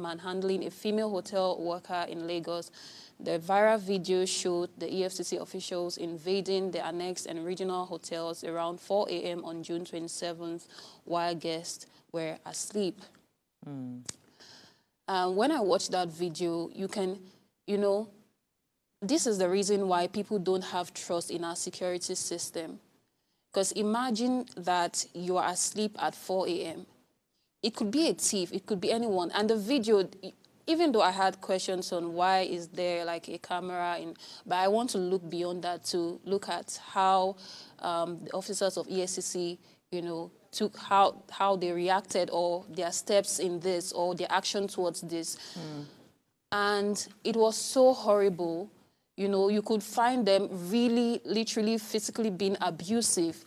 manhandling a female hotel worker in Lagos. The viral video showed the EFCC officials invading the annex and regional hotels around 4 a.m. on June 27th while guests were asleep. When I watched that video, this is the reason why people don't have trust in our security system. Because imagine that you are asleep at 4 a.m. It could be a thief, it could be anyone. And the video, even though I had questions on why is there like a camera, but I want to look beyond that to look at how the officers of EFCC, took how they reacted or their steps in this or their action towards this. And it was so horrible. You could find them really, literally, physically being abusive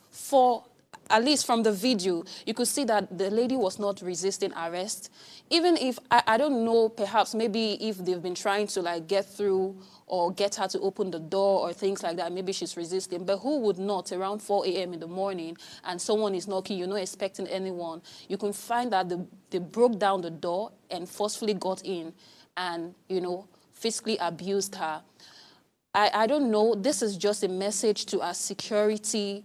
at least from the video. You could see that the lady was not resisting arrest. Even if, I don't know, perhaps maybe if they've been trying to like get through or get her to open the door or things like that, maybe she's resisting. But who would not around 4 a.m. in the morning and someone is knocking, you're not expecting anyone. You can find that they broke down the door and forcefully got in and, physically abused her. I don't know. This is just a message to our security,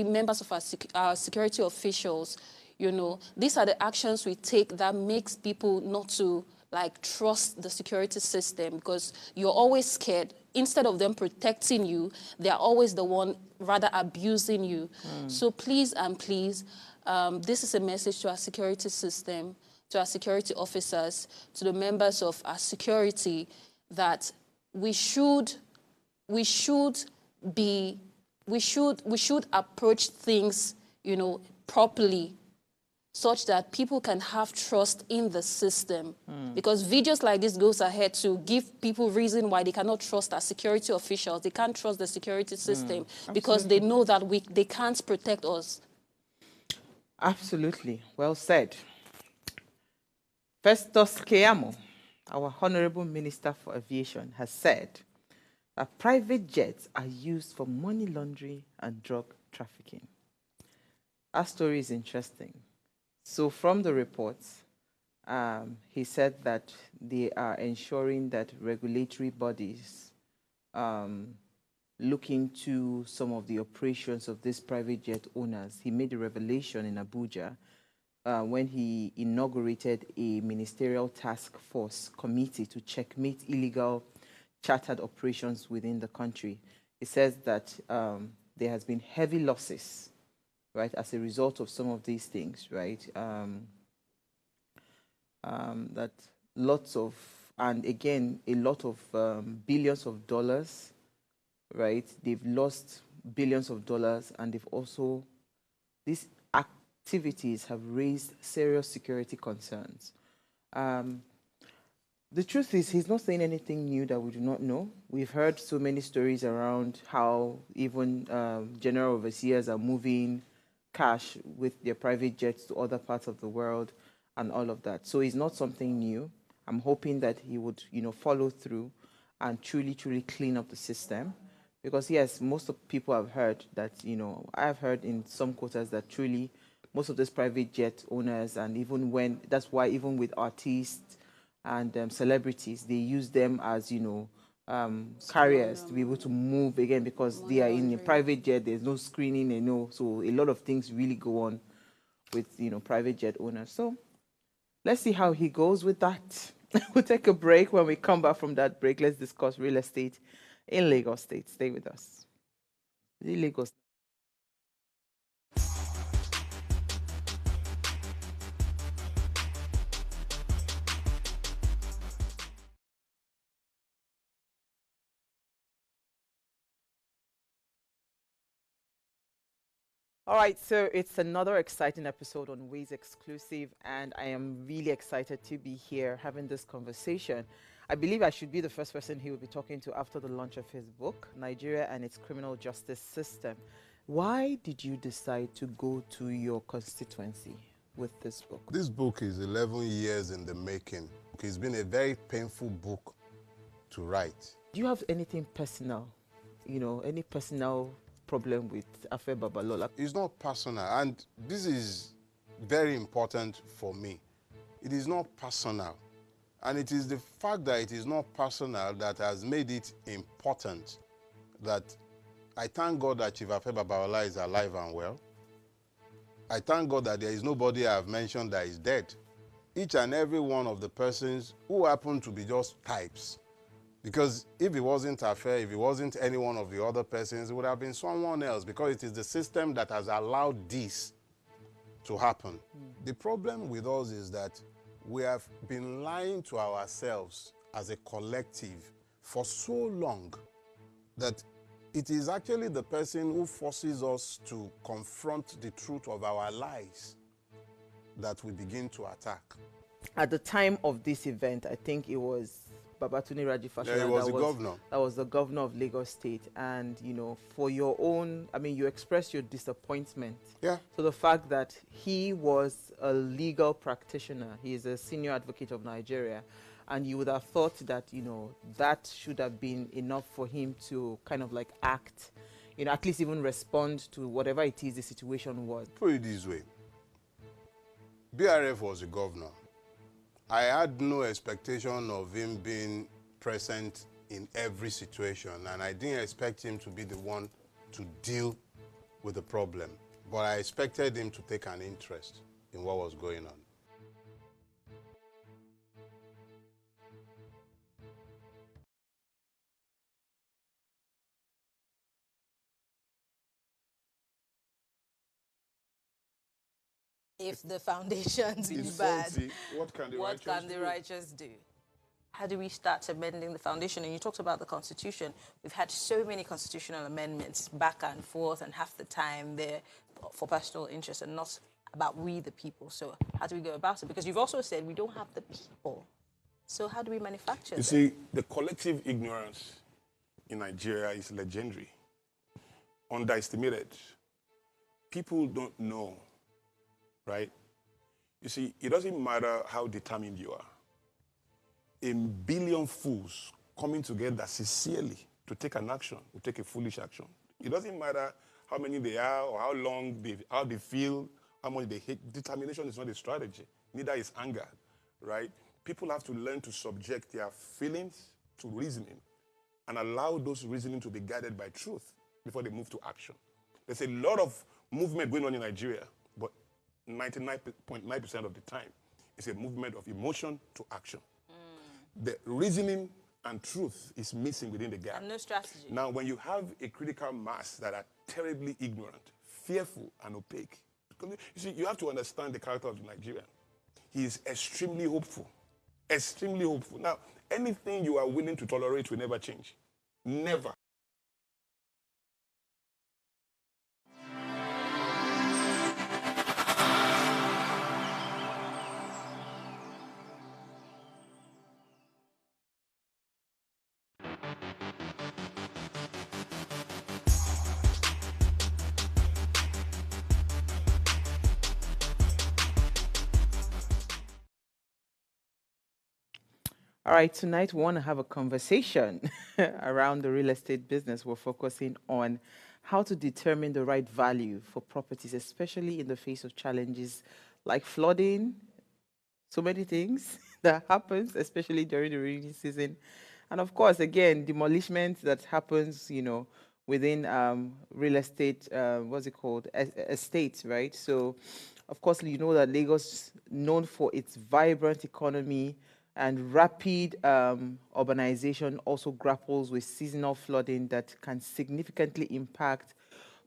members of our security officials. These are the actions we take that makes people not to trust the security system, because you're always scared. Instead of them protecting you, they are always the one rather abusing you. So please and please, this is a message to our security system, to our security officers, to the members of our security, that we should approach things, properly, such that people can have trust in the system. Because videos like this goes ahead to give people reason why they cannot trust our security officials. They can't trust the security system because they know that they can't protect us. Absolutely. Well said. Festus Keyamo, our Honorable Minister for Aviation, has said that private jets are used for money laundering and drug trafficking. That story is interesting. So from the reports, he said that they are ensuring that regulatory bodies look into some of the operations of these private jet owners. He made a revelation in Abuja when he inaugurated a ministerial task force committee to checkmate illegal chartered operations within the country. He says that there has been heavy losses, right, as a result of some of these things, right? That lots of, and again, a lot of billions of dollars, right? They've lost billions of dollars, and they've also, these activities have raised serious security concerns. The truth is, he's not saying anything new that we do not know. We've heard so many stories around how even general overseers are moving cash with their private jets to other parts of the world and all of that. So it's not something new. I'm hoping that he would, follow through and truly, truly clean up the system. Because yes, most of people have heard that, I've heard in some quarters that truly most of these private jet owners, and even when, that's why even with artists and celebrities, they use them as, carriers to be able to move again, because they are in a private jet, there's no screening, so a lot of things really go on with, private jet owners. So let's see how he goes with that. We'll take a break. When we come back from that break, let's discuss real estate in Lagos State. Stay with us. The Lagos. All right, so it's another exciting episode on Ways Exclusive, and I am really excited to be here having this conversation. I believe I should be the first person he will be talking to after the launch of his book, Nigeria and Its Criminal Justice System. Why did you decide to go to your constituency with this book? This book is 11 years in the making. It's been a very painful book to write. Do you have anything personal, any personal problem with Afe Babalola? It's not personal, and this is very important for me. It is not personal. And it is the fact that it is not personal that has made it important that I thank God that Chief Afe Babalola is alive and well. I thank God that there is nobody I have mentioned that is dead. Each and every one of the persons who happen to be just types. Because if it wasn't Afe, if it wasn't any one of the other persons, it would have been someone else, because it is the system that has allowed this to happen. The problem with us is that we have been lying to ourselves as a collective for so long that it is actually the person who forces us to confront the truth of our lies that we begin to attack. At the time of this event, I think it was Babatunde Raji Fashola, Yeah, he was the governor. That was the governor of Lagos State. And, you know, for your own, I mean, you expressed your disappointment. Yeah. So the fact that he was a legal practitioner, he is a senior advocate of Nigeria, and you would have thought that, you know, that should have been enough for him to kind of like act, you know, at least even respond to whatever it is the situation was. Put it this way. BRF was the governor. I had no expectation of him being present in every situation, and I didn't expect him to be the one to deal with the problem. But I expected him to take an interest in what was going on. If the foundations be It's bad, faulty. What can the righteous do? How do we start amending the foundation? And you talked about the Constitution. We've had so many constitutional amendments back and forth, and half the time they're for personal interest and not about we the people. So how do we go about it? Because you've also said we don't have the people. So how do we manufacture You them? see, the collective ignorance in Nigeria is legendary, underestimated. People don't know, right? You see, it doesn't matter how determined you are. A billion fools coming together sincerely to take an action will take a foolish action. It doesn't matter how many they are or how they feel, how much they hate. Determination is not a strategy. Neither is anger, right? People have to learn to subject their feelings to reasoning and allow those reasoning to be guided by truth before they move to action. There's a lot of movement going on in Nigeria, but 99.9% of the time, it's a movement of emotion to action. The reasoning and truth is missing within the gap. And no strategy. Now, when you have a critical mass that are terribly ignorant, fearful, and opaque, because you see, you have to understand the character of the Nigerian. He is extremely hopeful. Extremely hopeful. Now, anything you are willing to tolerate will never change. Never. All right, tonight we want to have a conversation around the real estate business. We're focusing on how to determine the right value for properties, especially in the face of challenges like flooding, so many things that happens, especially during the rainy season. And of course, again, demolition that happens, you know, within real estate, what's it called, estates, right? So, of course, you know that Lagos, known for its vibrant economy and rapid urbanization, also grapples with seasonal flooding that can significantly impact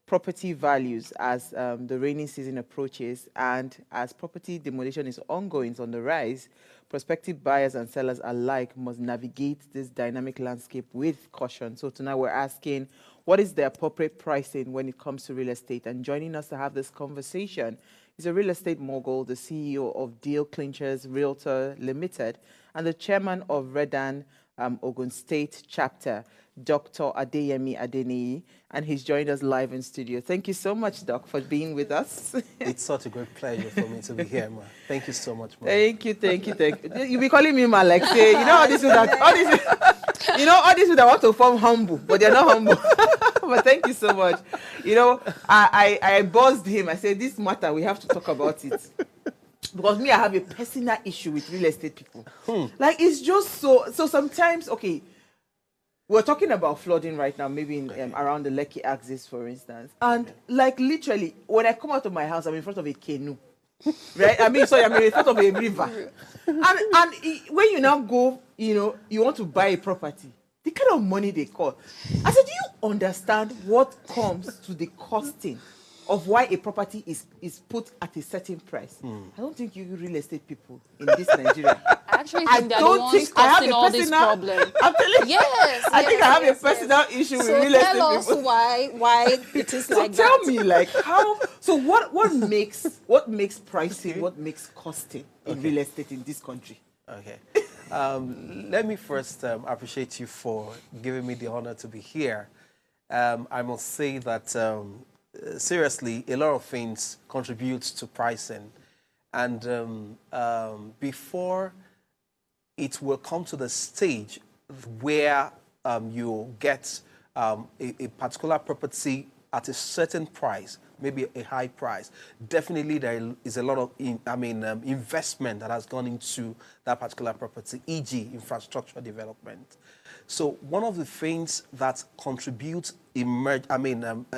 property values as the rainy season approaches. And as property demolition is ongoing, it's on the rise, prospective buyers and sellers alike must navigate this dynamic landscape with caution. So tonight we're asking, what is the appropriate pricing when it comes to real estate? And joining us to have this conversation is a real estate mogul, the CEO of Deal Clinchers Realtor Limited, and the chairman of Redan Ogun State chapter, Dr. Adeyemi Adeniyi, and he's joined us live in studio. Thank you so much, Doc, for being with us. It's such a great pleasure for me to be here, ma. Thank you so much, ma. Thank you. You be calling me ma, like say, you know all this you know all this that want to form humble, but they're not humble. But thank you so much. You know, I buzzed him. I said, this matter, we have to talk about it. because me, I have a personal issue with real estate people. Like, it's just so sometimes, okay, we're talking about flooding right now, maybe in, around the Lekki axis, for instance. And like literally, when I come out of my house, I'm in front of a canoe. Right? I mean, sorry, I'm in front of a river. When you now go, you want to buy a property, the kind of money they cost. I said, do you understand what comes to the costing of why a property is put at a certain price? I don't think you real estate people in this Nigeria. I actually think they're the ones causing all this problem. I'm telling you. Yes. I think I have a personal issue with real estate people. So tell us why it is like that. So tell me, like, how? So what makes pricing? What makes costing in real estate in this country? Okay. Let me first appreciate you for giving me the honor to be here. I must say that seriously, a lot of things contribute to pricing, and before it will come to the stage where you get a particular property at a certain price, maybe a high price. Definitely there is a lot of investment that has gone into that particular property, e.g. infrastructure development. So one of the things that contributes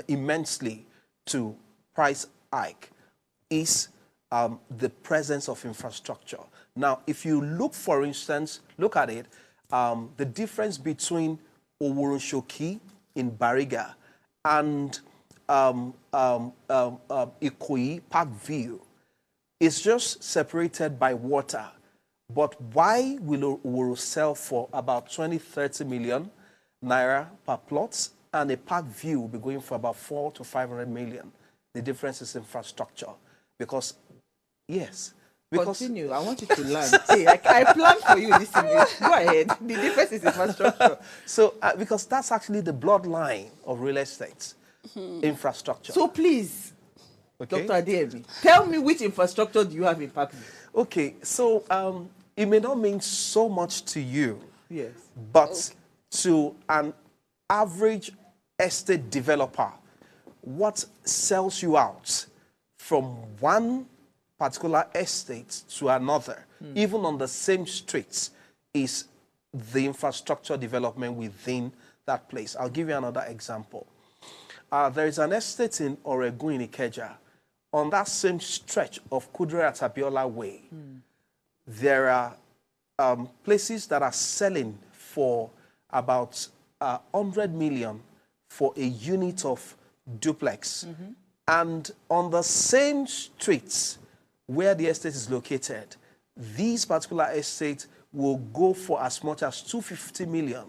immensely to price hike is the presence of infrastructure. Now, if you look, for instance, look at it, the difference between Oworoshoki in Bariga and Ikoyi Parkview is just separated by water. But why will Oworo sell for about 20-30 million naira per plot, and a Parkview will be going for about 400 to 500 million? The difference is infrastructure. Because, yes. Because continue. I want you to learn. Hey, I planned for you this evening. Go ahead. The difference is infrastructure. So, because that's actually the bloodline of real estate, infrastructure. So please, okay. Dr. Adeyemi, tell me which infrastructure do you have in Parkview? Okay, so it may not mean so much to you, yes, but to an average estate developer, what sells you out from one particular estate to another, even on the same streets, is the infrastructure development within that place. I'll give you another example. There is an estate in Oregun in Ikeja. On that same stretch of Kudirat Abiola Way, there are places that are selling for about 100 million for a unit of duplex. And on the same streets where the estate is located, these particular estates will go for as much as 250 million.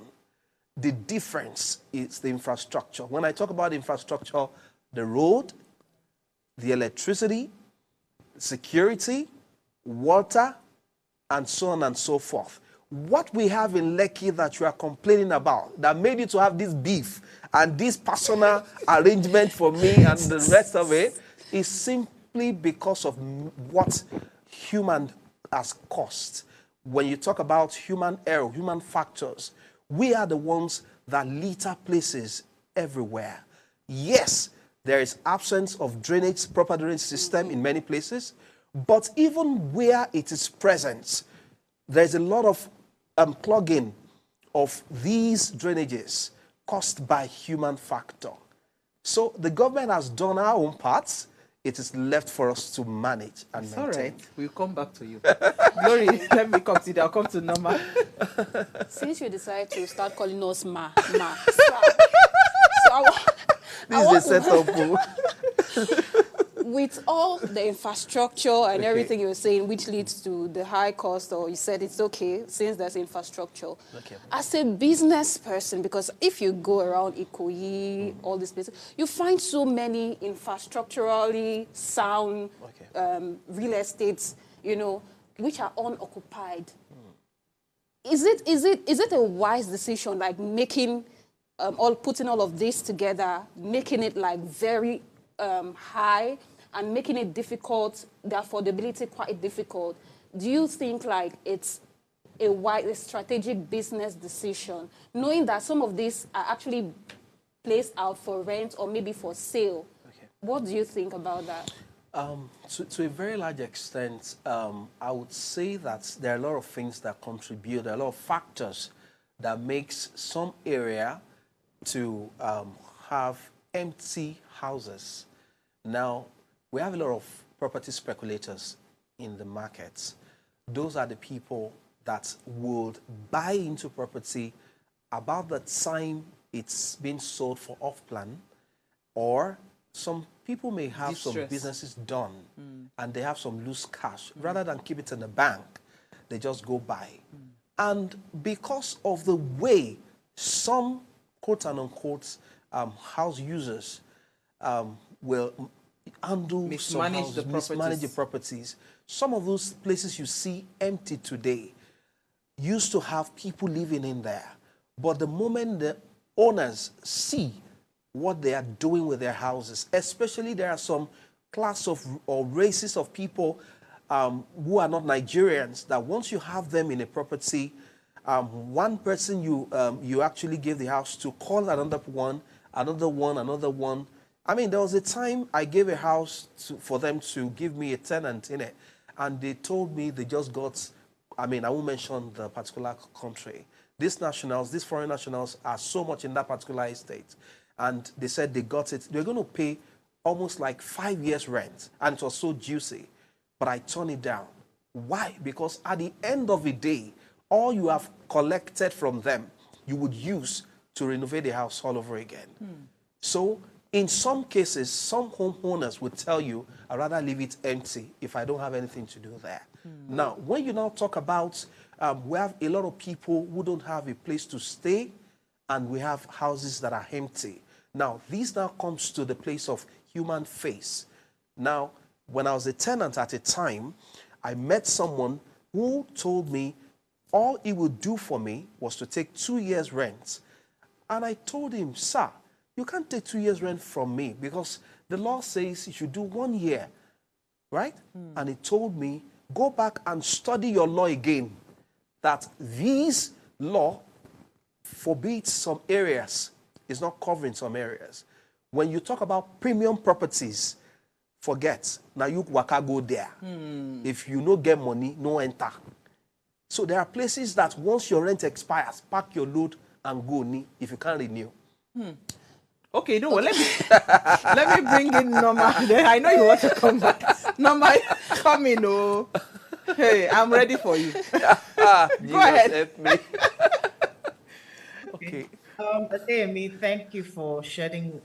The difference is the infrastructure. When I talk about infrastructure, the road, the electricity, security, water, and so on and so forth. What we have in Lekki that you are complaining about, that made you to have this beef and this personal arrangement for me and the rest of it, is simply because of what human has caused. When you talk about human error, human factors, we are the ones that litter places everywhere. Yes, there is absence of drainage, proper drainage system in many places, but even where it is present, there's a lot of clogging of these drainages caused by human factor. So the government has done our own parts. It is left for us to manage and maintain. All right, we'll come back to you. Glory, let me consider. I'll come to Norma. Since you decided to start calling us Ma. So this is a setup. With all the infrastructure and everything you were saying, which leads to the high cost, or you said it's okay since there's infrastructure. As a business person, because if you go around Ikoyi, all these places, you find so many infrastructurally sound real estates, which are unoccupied. Is it a wise decision, like making putting all of this together, making it like very high and making it difficult, the affordability quite difficult? Do you think like it's a strategic business decision, knowing that some of these are actually placed out for rent or maybe for sale? What do you think about that? To a very large extent, I would say that there are a lot of things that contribute, there are a lot of factors that makes some area to have empty houses. Now, we have a lot of property speculators in the markets. Those are the people that would buy into property about the time it's been sold for off-plan, or some people may have some businesses done and they have some loose cash. Rather than keep it in the bank, they just go buy. And because of the way some quote and unquote house users will handle mismanage the properties, some of those places you see empty today used to have people living in there. But the moment the owners see what they are doing with their houses, especially there are some class of or races of people who are not Nigerians, that once you have them in a property, one person you actually give the house to call another one. I mean, there was a time I gave a house for them to give me a tenant in it, and they told me they just got, I mean, I won't mention the particular country. These nationals, these foreign nationals are so much in that particular estate. And they said they got it. They're going to pay almost like 5 years rent. And it was so juicy. But I turned it down. Why? Because at the end of the day, all you have collected from them, you would use to renovate the house all over again. So in some cases, some homeowners would tell you, I'd rather leave it empty if I don't have anything to do there. Now, when you now talk about, we have a lot of people who don't have a place to stay, and we have houses that are empty. Now, this now comes to the place of human face. Now, when I was a tenant at a time, I met someone who told me all he would do for me was to take 2 years' rent. And I told him, sir, you can't take 2 years' rent from me because the law says you should do 1 year, right? And he told me, go back and study your law again, that this law forbids some areas, is not covering some areas. When you talk about premium properties, forget. Now you waka go there. If you no get money, no enter. So there are places that once your rent expires, pack your load and go if you can't renew. Okay, no, let me bring in Norma. I know you want to come back. Norma, come in, oh. Hey, I'm ready for you. Go ahead. Help me. Okay. Adeyemi, thank you for shedding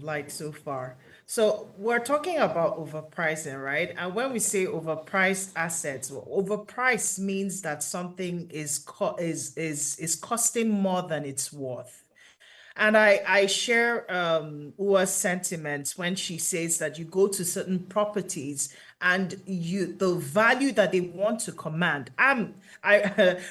light so far. So we're talking about overpricing, right? And when we say overpriced assets, overpriced means that something is costing more than it's worth. And I share Ua's sentiments when she says that you go to certain properties and the value that they want to command.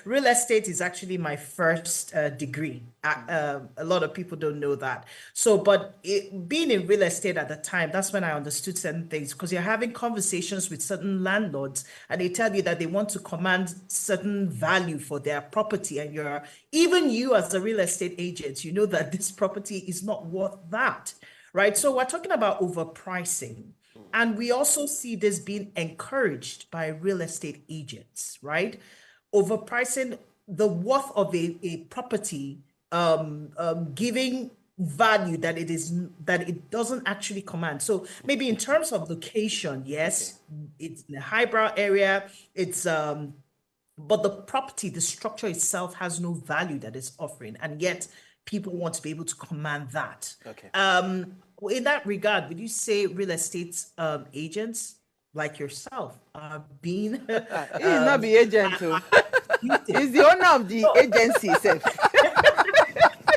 Real estate is actually my first degree. A lot of people don't know that. So, but being in real estate at the time, that's when I understood certain things, because you're having conversations with certain landlords and they tell you that they want to command certain value for their property. And even you as a real estate agent, you know that this property is not worth that, right? So we're talking about overpricing. And we also see this being encouraged by real estate agents, right? Overpricing the worth of a property, giving value that it doesn't actually command. So maybe in terms of location, yes, it's in a highbrow area, but the property, the structure itself has no value that it's offering, and yet people want to be able to command that. Okay. In that regard, would you say real estate agents like yourself are being... He's not the agent, too. He's the owner of the agency itself.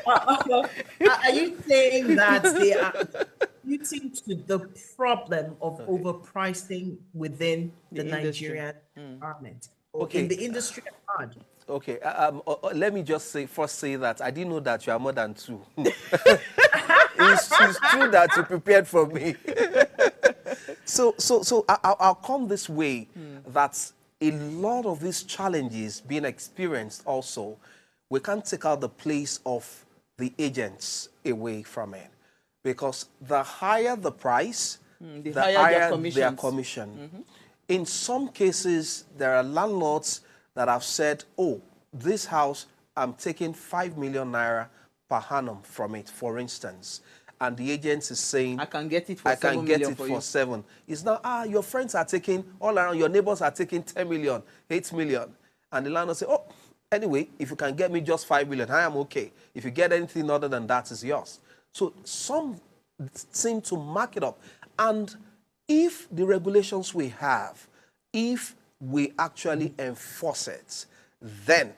Are you saying that they are contributing to the problem of overpricing within the Nigerian environment, or in the industry at large? Okay, let me just first say that I didn't know that you are more than two. It's true that you prepared for me. So I'll come this way, that a lot of these challenges being experienced also, we can't take out the place of the agents away from it. Because the higher the price, the higher their commission. In some cases, there are landlords that have said, oh, this house, I'm taking 5 million naira per annum from it, for instance. And the agent is saying, I can get it for 7 million for you. 7. It's now, your friends are taking, all around, your neighbors are taking 10 million, 8 million. And the landlord say, oh, anyway, if you can get me just 5 million, I am okay. If you get anything other than that, it's yours. So some seem to mark it up. And if the regulations we have, if we actually enforce it, then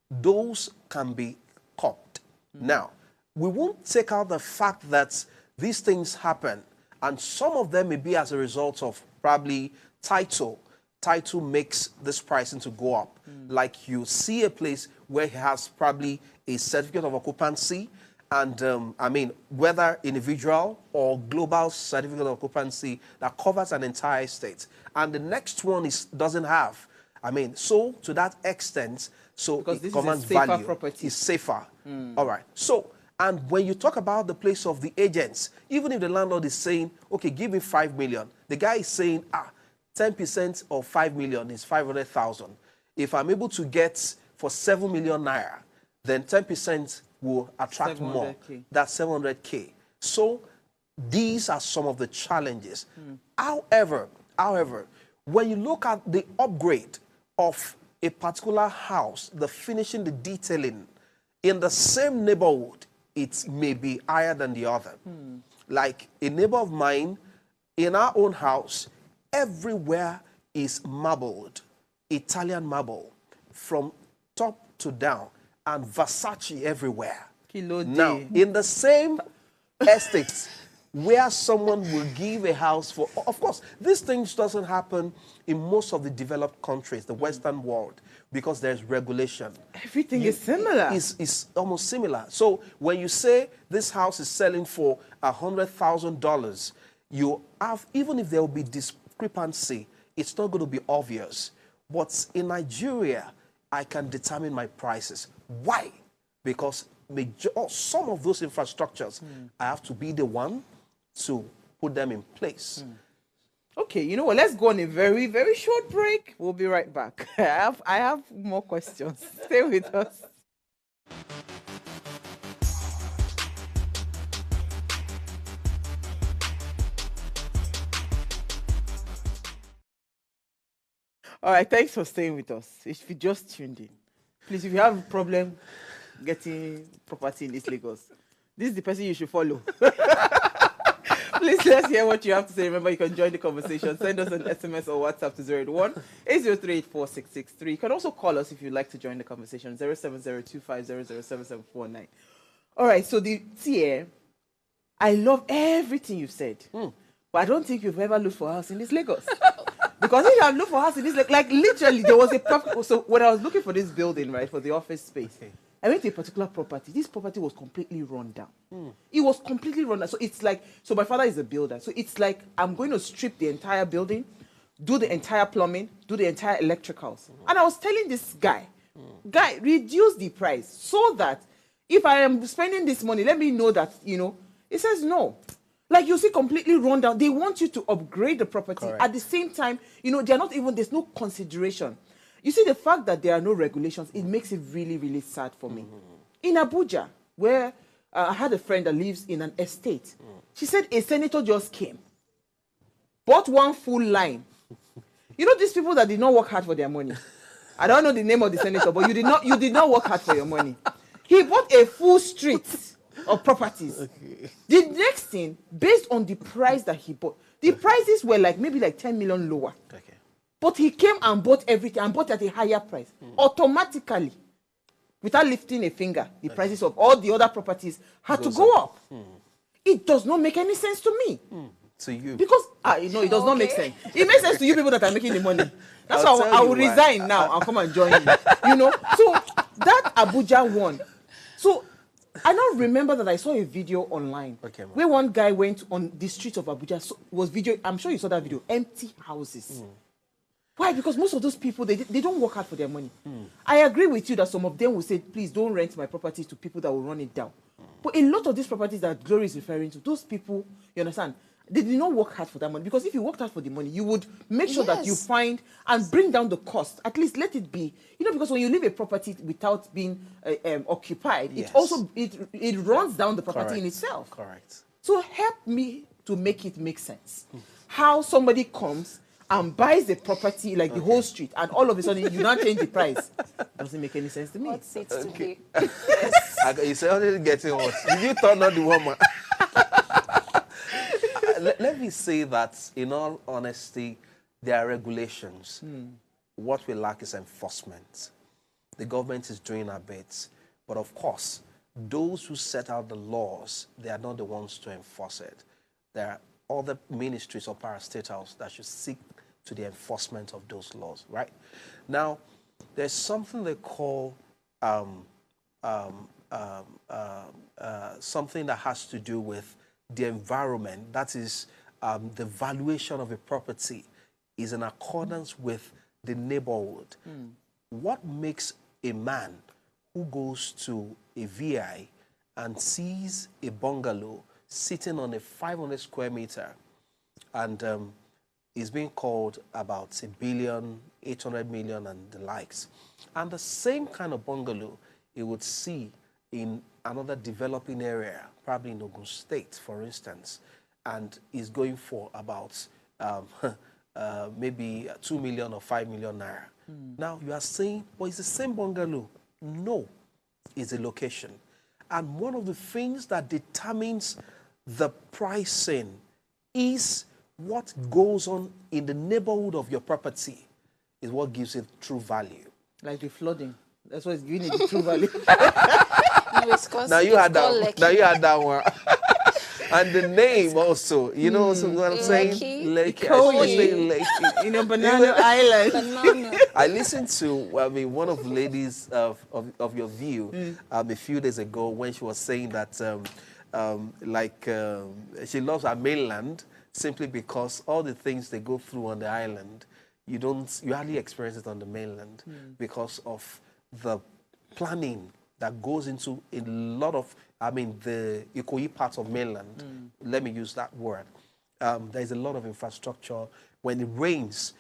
those can be copped. Now, we won't take out the fact that these things happen, and some of them may be as a result of probably title. Title makes this pricing to go up. Like you see a place where it has probably a certificate of occupancy, and I mean, whether individual or global certificate of occupancy that covers an entire estate, and the next one doesn't have. I mean, so to that extent, so because it commands value. Property. It's safer. All right. So, and when you talk about the place of the agents, even if the landlord is saying, okay, give me 5 million, the guy is saying, 10% of 5 million is 500,000. If I'm able to get for 7 million naira, then 10% will attract more. That's 700K. So these are some of the challenges. However, when you look at the upgrade of a particular house, the finishing, the detailing, in the same neighborhood, it may be higher than the other. Like a neighbor of mine, in our own house, everywhere is marbled, Italian marble, from top to down, and Versace everywhere. Now, in the same estate where someone will give a house for, of course, these things doesn't happen in most of the developed countries, the Western world, because there's regulation. Everything is similar. It's almost similar. So when you say this house is selling for $100,000, you have, even if there will be discrepancy, it's not going to be obvious. But in Nigeria, I can determine my prices. Why? Because some of those infrastructures, I have to be the one to put them in place. Okay, you know what? Let's go on a very, very short break. We'll be right back. I have more questions. Stay with us. All right, thanks for staying with us. If you just tuned in, please, if you have a problem getting property in East Lagos, this is the person you should follow. Please, let's hear what you have to say. Remember, you can join the conversation. Send us an SMS or WhatsApp to 081-803-8663. You can also call us if you'd like to join the conversation, 07025007749. All right, so the TR, I love everything you said, but I don't think you've ever looked for a house in this Lagos. Because if you have looked for a house in this, like literally, there was a property. So when I was looking for this building, right, for the office space, I went to a particular property. This property was completely run down. It was completely run down. So it's like, so my father is a builder. So it's like, I'm going to strip the entire building, do the entire plumbing, do the entire electricals. And I was telling this guy, reduce the price so that if I am spending this money, let me know that, you know, he says no. Like you see, completely run down. They want you to upgrade the property. Correct. At the same time, you know, they're not even, there's no consideration. You see, the fact that there are no regulations, it makes it really, really sad for me. In Abuja, where I had a friend that lives in an estate, she said a senator just came, bought one full line. You know, these people that did not work hard for their money. I don't know the name of the senator, but you did not work hard for your money. He bought a full street of properties. Okay. The next thing, based on the price that he bought, the prices were like maybe like 10 million lower. Okay. But he came and bought everything and bought at a higher price. Automatically, without lifting a finger, the prices of all the other properties had to go up. It does not make any sense to me. To you. Because, it does not make sense. It makes sense to you people that are making the money. That's why I will resign now and come and join you. You know? So, that Abuja one. So, I don't remember that I saw a video online where one guy went on the streets of Abuja, I'm sure you saw that video, empty houses. Why? Because most of those people, they don't work hard for their money. I agree with you that some of them will say, please don't rent my property to people that will run it down. But a lot of these properties that Glory is referring to, those people, you understand, They did not work hard for that money, because if you worked hard for the money, you would make sure that you Yes. find and bring down the cost. At least let it be, because when you leave a property without being occupied, Yes. it also it runs down the property in Correct. itself. Correct. So help me to make it make sense. How somebody comes and buys the property, like the whole street, and all of a sudden you now change the price. Doesn't make any sense to me. What's it today? You say, only getting what? Did you turn on the woman? Let me say that, in all honesty, there are regulations. What we lack is enforcement. The government is doing a bit. But of course, those who set out the laws, they are not the ones to enforce it. There are other ministries or parastatals that should seek to the enforcement of those laws, right? Now, there's something they call something that has to do with the environment. That is, the valuation of a property is in accordance with the neighborhood. What makes a man who goes to a VI and sees a bungalow sitting on a 500 square meter and is being called about $1 billion, 800 million and the likes, and the same kind of bungalow you would see in another developing area, probably in Ogun State, for instance, and is going for about maybe 2 million or 5 million naira. Now you are saying, well, it's the same bungalow. No, it's a location. And one of the things that determines the pricing is what goes on in the neighborhood of your property is what gives it true value. Like the flooding. That's what is giving it the true value. No, it's 'cause Now you it's had called that. Lekki. Now you had that one. And the name also, also what I'm saying? Lekki. Lekki. I was saying Lekki. Banana Island. Banana. I listened to, one of the ladies of your view a few days ago when she was saying that she loves her mainland simply because all the things they go through on the island, you hardly experience it on the mainland because of the planning that goes into a lot of, the Ikoyi part of mainland. Let me use that word. There's a lot of infrastructure. When it rains,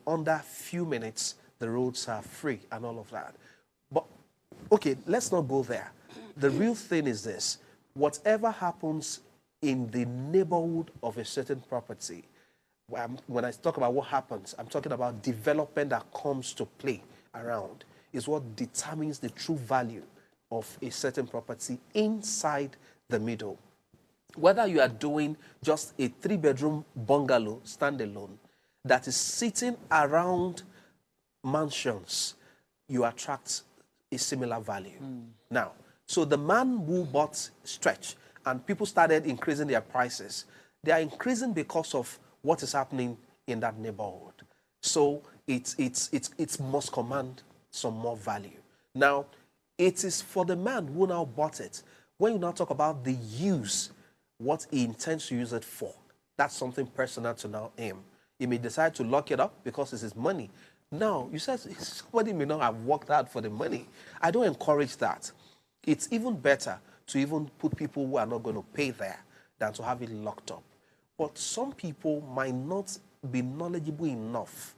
under a few minutes, the roads are free and all of that. But, okay, let's not go there. The real thing is this. Whatever happens in the neighborhood of a certain property, when I talk about what happens, I'm talking about development that comes to play around, is what determines the true value of a certain property inside the middle. Whether you are doing just a 3-bedroom bungalow standalone that is sitting around mansions, you attract a similar value. Now, so the man who bought Stretch and people started increasing their prices, they are increasing because of what is happening in that neighborhood. So it must command some more value. Now, it is for the man who now bought it. When you now talk about the use, what he intends to use it for, that's something personal to now him. He may decide to lock it up because it's his money. Now, you said somebody may not have worked hard for the money. I don't encourage that. It's even better to even put people who are not going to pay there than to have it locked up. But some people might not be knowledgeable enough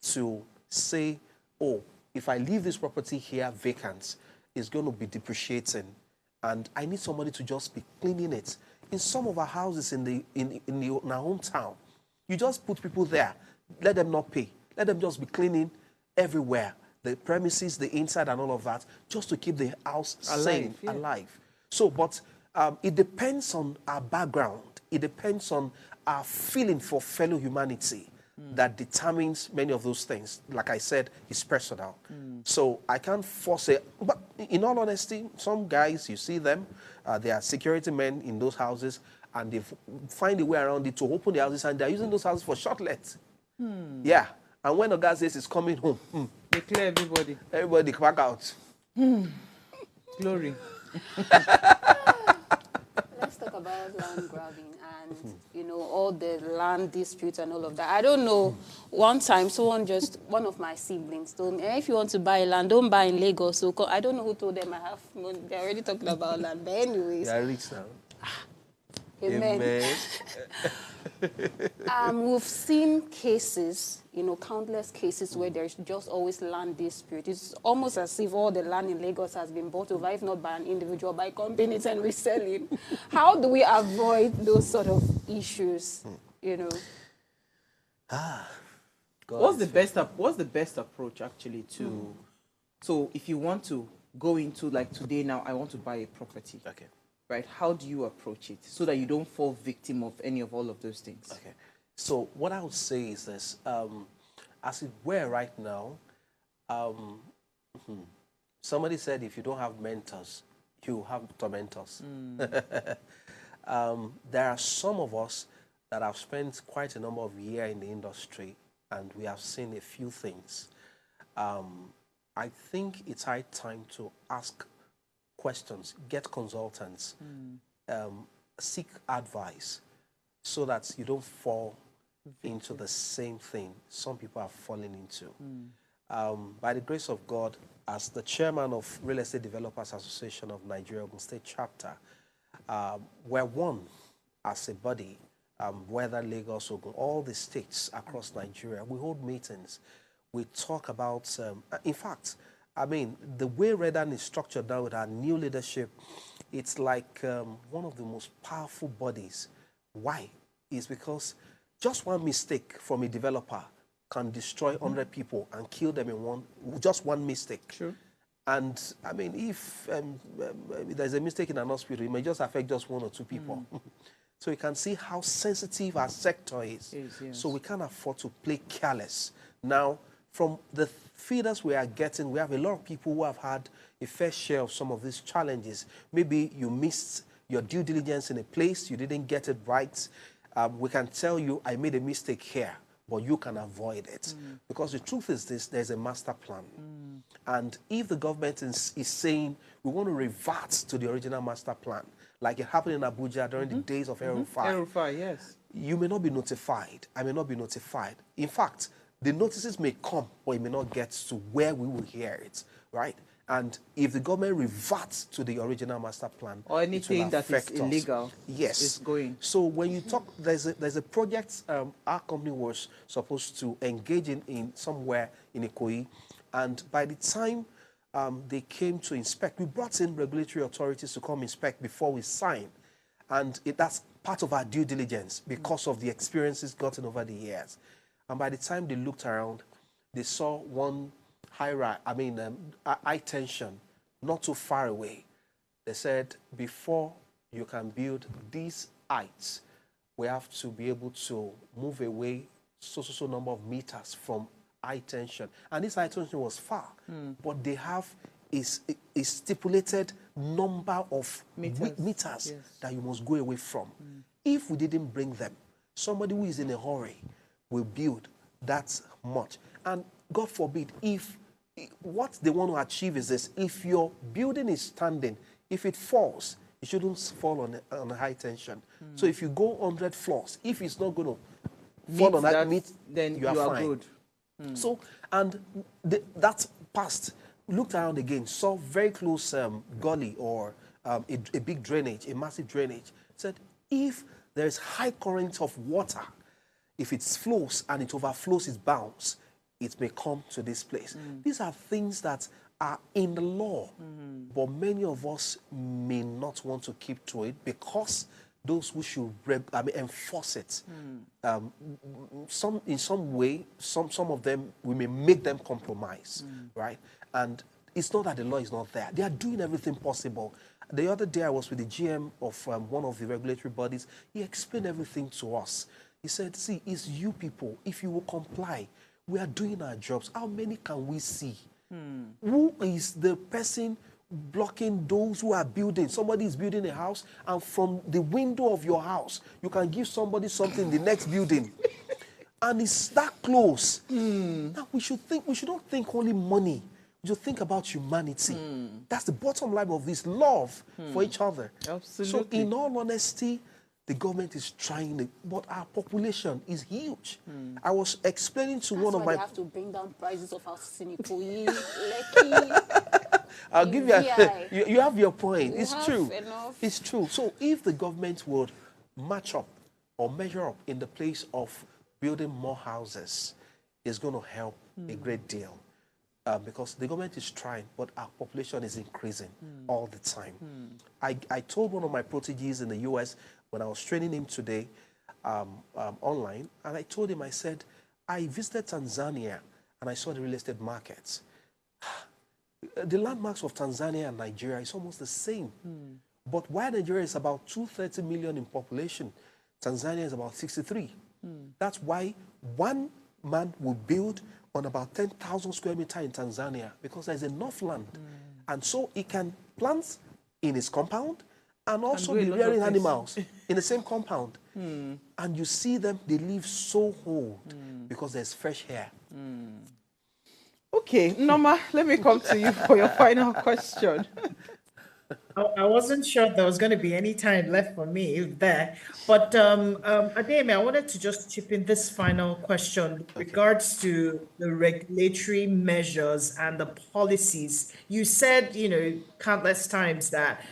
to say, oh, if I leave this property here vacant, it's going to be depreciating, and I need somebody to just be cleaning it. In some of our houses in our hometown, you just put people there, let them not pay, let them just be cleaning everywhere, the premises, the inside, and all of that, just to keep the house safe, alive. So, but it depends on our background. It depends on our feeling for fellow humanity that determines many of those things. Like I said, it's personal. So I can't force it. But in all honesty, some guys, you see them, they are security men in those houses, and they find a way around it to open the houses, and they're using those houses for shortlets. Yeah. And when the guy says he's coming home, They clear everybody. everybody crack out. Glory. Let's talk about land grabbing and, all the land disputes and all of that. I don't know. One time, one of my siblings told me, if you want to buy land, don't buy in Lagos. So I don't know who told them I have money. They're already talking about land. But anyways. Yeah, rich now. Amen. We've seen cases, countless cases where there's just always land dispute. It's almost as if all the land in Lagos has been bought over, if not by an individual, by companies and reselling. How do we avoid those sort of issues? What's the best approach actually to? So if you want to go into, like today now, I want to buy a property. Okay. Right? How do you approach it so that you don't fall victim of any of all of those things? Okay. So what I would say is this: as it were right now, somebody said if you don't have mentors, you have tormentors. There are some of us that have spent quite a number of years in the industry, and we have seen a few things. I think it's high time to ask questions, get consultants, seek advice, so that you don't fall into the same thing some people are falling into. By the grace of God, as the chairman of Real Estate Developers Association of Nigeria, Ogun State Chapter, we're one as a body, whether Lagos, Ogun, all the states across Nigeria. We hold meetings. We talk about, in fact, I mean, the way Redan is structured now with our new leadership, it's like one of the most powerful bodies. Why? It's because just one mistake from a developer can destroy 100 people and kill them in just one mistake. Sure. And I mean, if there's a mistake in an hospital, it may just affect just 1 or 2 people. So you can see how sensitive our sector is. Yes. So we can't afford to play careless. Now, from the feeders we are getting, we have a lot of people who have had a fair share of some of these challenges. Maybe you missed your due diligence in a place, you didn't get it right. We can tell you, I made a mistake here, but you can avoid it. Because the truth is this, there's a master plan. And if the government is saying, we want to revert to the original master plan, like it happened in Abuja during the days of Erufai. Erufai, yes. You may not be notified. I may not be notified. In fact, the notices may come, but it may not get to where we will hear it, right? And if the government reverts to the original master plan, or anything that is illegal, yes, is going. So when you talk, there's a project our company was supposed to engage in somewhere in Ikoyi, and by the time they came to inspect, we brought in regulatory authorities to come inspect before we sign, and that's part of our due diligence because of the experiences gotten over the years. And by the time they looked around, they saw one high tension, not too far away. They said, before you can build these heights, we have to be able to move away so number of meters from high tension. And this high tension was far, but they have a stipulated number of meters yes, that you must go away from. If we didn't bring them, somebody who is in a hurry will build that much. And God forbid, if what they want to achieve is this, if your building is standing, if it falls, it shouldn't fall on a high tension. So if you go 100 floors, if it's not going to fall on that meet, then you are fine. Good. So, and that passed, looked around again, saw very close gully or a big drainage, a massive drainage. Said, if there's high current of water, if it flows and it overflows its bounds, it may come to this place. These are things that are in the law, but many of us may not want to keep to it because those who should enforce it, in some way, some of them, we may make them compromise, right? And it's not that the law is not there. They are doing everything possible. The other day I was with the GM of one of the regulatory bodies. He explained everything to us. He said, see, it's you people. If you will comply, we are doing our jobs. How many can we see? Who is the person blocking those who are building? Somebody is building a house, and from the window of your house, you can give somebody something in the next building. And it's that close. Now, we should not think only money. We should think about humanity. That's the bottom line of this, love for each other. Absolutely. So in all honesty, the government is trying, but our population is huge. I was explaining to one of my... They have to bring down prices of houses in Ikoyi, Lekki. I'll give you... You have your point. It's true. Enough. It's true. So if the government would match up or measure up in the place of building more houses is going to help a great deal. Because the government is trying, but our population is increasing all the time. I told one of my proteges in the US when I was training him today online, and I told him, I said, I visited Tanzania and I saw the real estate markets. The landmarks of Tanzania and Nigeria is almost the same. But while Nigeria is about 230 million in population, Tanzania is about 63. That's why one man will build on about 10,000 square meters in Tanzania because there's enough land. And so he can plant in his compound and also be rearing animals in the same compound. And you see them, they live so old because there's fresh air. Okay, Norma, let me come to you for your final question. I wasn't sure there was going to be any time left for me there. But Adeyemi, I wanted to just chip in this final question with regards to the regulatory measures and the policies. You said, countless times that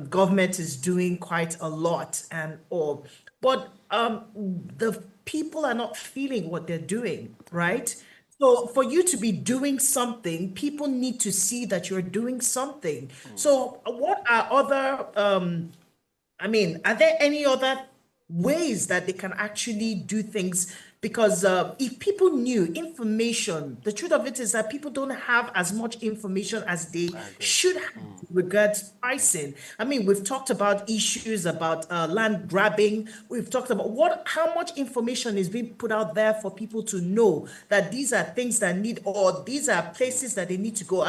government is doing quite a lot and all, but the people are not feeling what they're doing, right? So for you to be doing something, people need to see that you're doing something. So what are other, are there any other ways that they can actually do things? Because if people knew information, the truth of it is that people don't have as much information as they should have regards pricing. We've talked about issues about land grabbing. We've talked about how much information is being put out there for people to know that these are things that need, or these are places that they need to go.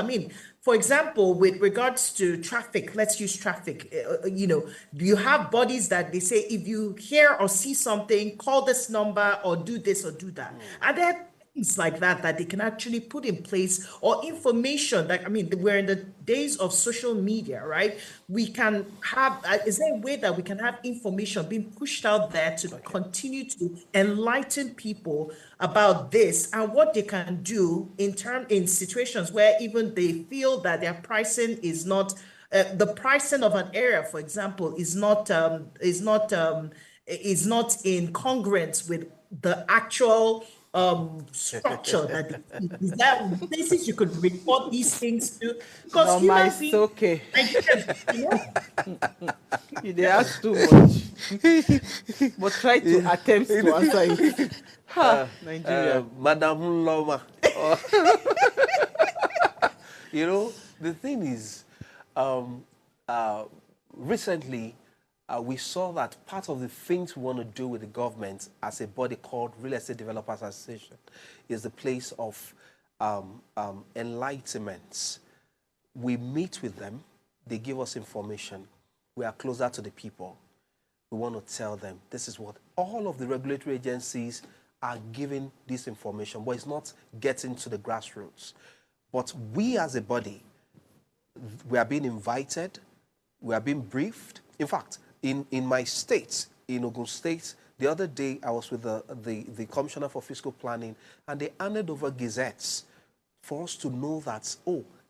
For example, with regards to traffic, let's use traffic. You have bodies that they say, if you hear or see something, call this number or do this or do that. Are there things like that they can actually put in place, or information that, we're in the days of social media, right? We can have, is there a way that we can have information being pushed out there to continue to enlighten people about this and what they can do in situations where even they feel that their pricing is not, the pricing of an area, for example, is not in congruence with the actual structure that is that places you could report these things to, because human beings, okay. They ask too much, but try to attempt to answer it. Nigeria, Madam Loma. The thing is, recently, we saw that part of the things we want to do with the government as a body called Real Estate Developers Association is the place of enlightenment. We meet with them, they give us information, we are closer to the people. We want to tell them this is what all of the regulatory agencies are giving this information, but it's not getting to the grassroots. But we as a body, we are being invited, we are being briefed. In fact, in my state, in Ogun State, the other day I was with the Commissioner for Fiscal Planning, and they handed over gazettes for us to know that,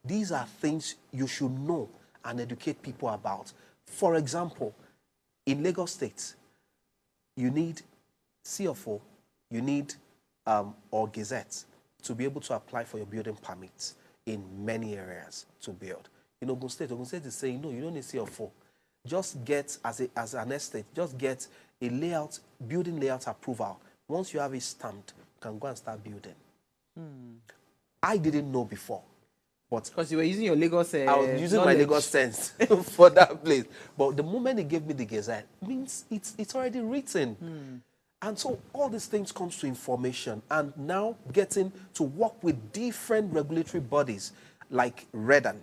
these are things you should know and educate people about. For example, in Lagos State, you need CFO, you need or gazette to be able to apply for your building permit in many areas to build. In Ogun State is saying, no, you don't need CFO. Just get, as an estate, just get a building layout approval. Once you have it stamped, you can go and start building. I didn't know before. But because you were using your Lagos I was using knowledge. my Lagos sense for that place. But the moment they gave me the gazette, means it's already written. And so all these things comes to information, and now getting to work with different regulatory bodies like Redan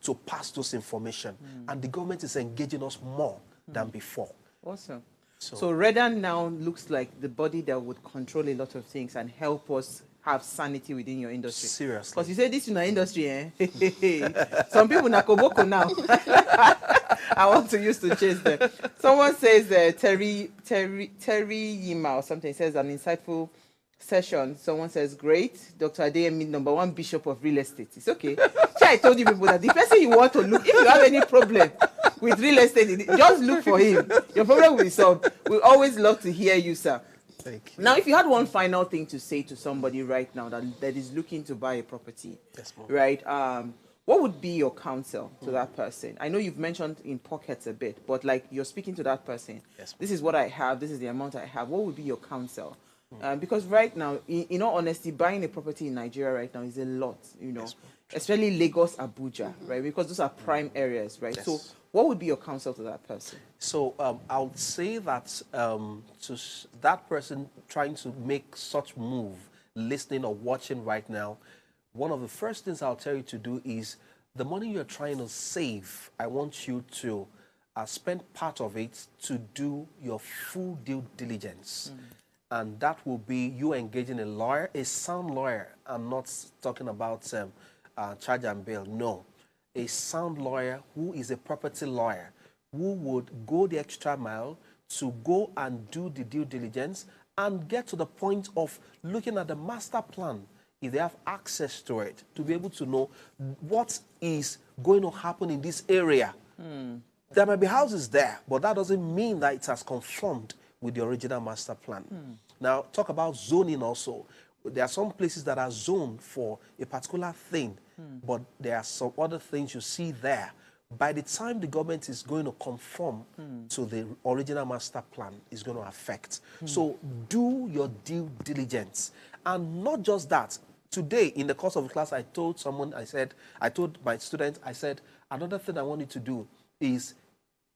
to pass those information. And the government is engaging us more than before. Awesome. So Redan now looks like the body that would control a lot of things and help us have sanity within your industry. Seriously. Because you say this in our industry, some people nakoboko now. I want to use to chase them. Someone says Terry Yima or something says an insightful session. Someone says great. Dr. Adeyemi, #1 bishop of real estate. It's okay. I told you people that the person you want to look, if you have any problem, with real estate. Just look for him. Your problem will be solved. We always love to hear you, sir. Thank you. Now, if you had one final thing to say to somebody right now that is looking to buy a property, Yes, ma'am. right? What would be your counsel to that person? I know you've mentioned in pockets a bit, but like you're speaking to that person. Yes, This is what I have. This is the amount I have. What would be your counsel? Because right now, in all honesty, buying a property in Nigeria right now is a lot, you know, especially Lagos, Abuja, right? Because those are prime areas, right? Yes. So what would be your counsel to that person? So I would say that that person trying to make such move, listening or watching right now, one of the first things I'll tell you to do is the money you're trying to save, I want you to spend part of it to do your full due diligence. And that will be you engaging a lawyer, a sound lawyer. I'm not talking about charge and bail, no. A sound lawyer who is a property lawyer, who would go the extra mile to go and do the due diligence and get to the point of looking at the master plan, if they have access to it, to be able to know what is going to happen in this area. There might be houses there, but that doesn't mean that it has conformed with the original master plan. Now, talk about zoning also. There are some places that are zoned for a particular thing, but there are some other things you see there. By the time the government is going to conform to the original master plan, it's going to affect. So do your due diligence. And not just that. Today, in the course of the class, I told my students, I said, another thing I want you to do is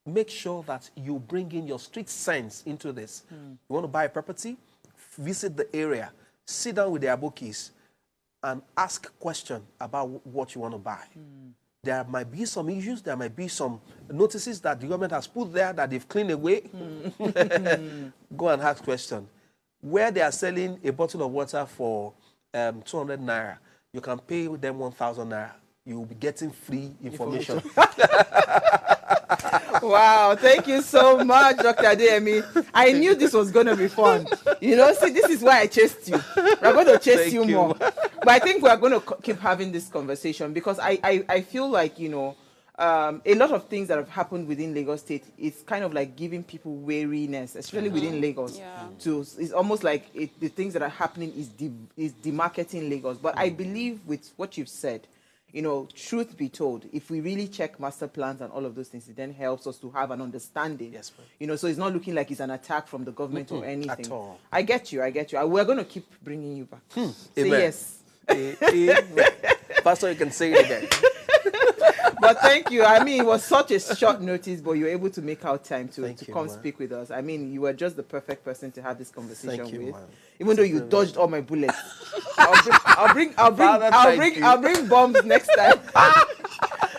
make sure that you bring in your street sense into this. You want to buy a property? Visit the area. Sit down with the abokis and ask questions about what you want to buy. There might be some issues. There might be some notices that the government has put there that they've cleaned away. Go and ask questions. Where they are selling a bottle of water for 200 naira, you can pay them 1,000 naira. You will be getting free information. Wow, thank you so much, Dr. Adeyemi. I knew this was going to be fun. You know, see, this is why I chased you. We're going to chase you more. But I think we're going to keep having this conversation because I feel like, you know, a lot of things that have happened within Lagos State, it's kind of like giving people weariness, especially within Lagos. Yeah. It's almost like the things that are happening is demarketing Lagos. But I believe with what you've said, you know, truth be told, if we really check master plans and all of those things, it then helps us to have an understanding. Yes, ma'am. You know, so it's not looking like it's an attack from the government or anything. At all. I get you. We're going to keep bringing you back. Say Amen. yes. Amen. Pastor, you can say it again. But thank you. I mean, it was such a short notice, but you were able to make out time to Thank you, come man. speak with us. I mean, you were just the perfect person to have this conversation Thank you, with. man. Even though you dodged all my bullets. I'll bring bombs next time.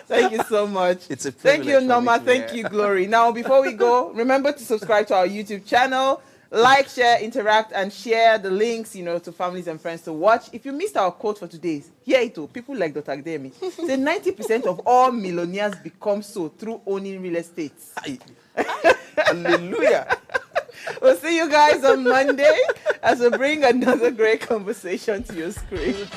Thank you so much. It's a Thank you, privilege for Norma. me to Thank be you, Glory. Now, before we go, remember to subscribe to our YouTube channel. Like, share, interact, and share the links, you know, to families and friends to watch. If you missed our quote for today, hear it too. People like Dr. Adeyemi say 90% of all millionaires become so through owning real estate. Hallelujah. We'll see you guys on Monday as we bring another great conversation to your screen.